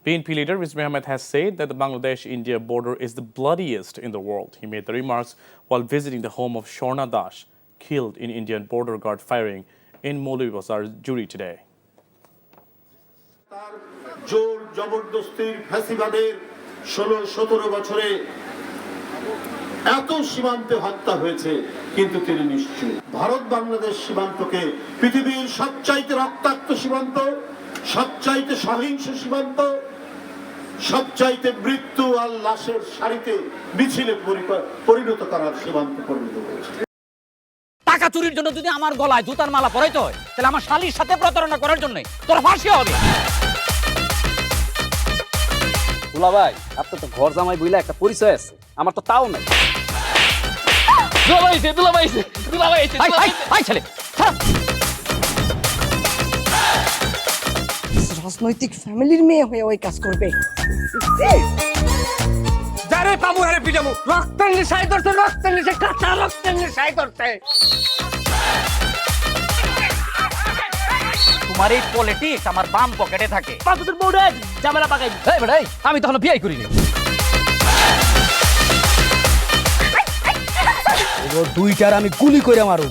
PNP leader Rizvi Ahmed has said that the Bangladesh-India border is the bloodiest in the world. He made the remarks while visiting the home of Shorna Dash, killed in Indian border guard firing in Moulibazar Juri today. জোর জবরদস্তির ফ্যাসিবাদের ১৬-১৭ বছরে এত সীমান্তে হত্যা হয়েছে, কিন্তু তিনি নিশ্চয় ভারত বাংলাদেশ সীমান্তকে পৃথিবীর সবচাইতে রক্তাক্ত সীমান্ত, সবচাইতে সহিংস সীমান্ত, সবচাইতে মৃত্যু আর লাশের সারিতে মিছিলে পরিণত করার সীমান্ত পরিণত হয়েছে। টাকা চুরির জন্য যদি আমার গলায় জুতার মালা পরাইতে হয়, তাহলে আমার শালীর সাথে প্রতারণা করার জন্য তোর ফাঁসি হবে। দুলা ভাই, আপনার তো ঘর জামাই বইলা একটা পরিচয় আছে, আমার তো তাও নাই। রাজনৈতিক ফ্যামিলির মেয়ে হয়ে ওই কাজ করবে। যারে পাবো আরে পিটাবো, রক্তের নেশায় ধরতে, রক্তের নেশায়, কাঁচা রক্তের নেশায় ধরতে। তোমার এই পলিটিক্স আমার বাম পকেটে থাকে। পাঁচদের বউরে ঝামেলা পাকাই। এই বেটাই, আমি তখন বিয়ে করিনি। দুইটার আমি গুলি করে মারু।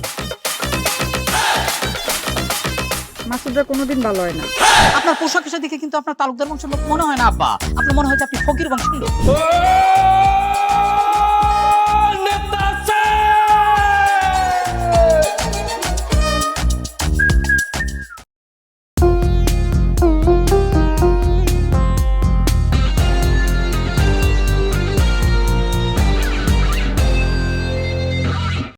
মাসুদরা কোনোদিন ভালো হয় না। আপনার পোশাক এসে দেখে কিন্তু আপনার তালুকদার বংশের লোক মনে হয় না আব্বা, আপনার মনে হয় যে আপনি ফকির বংশের লোক।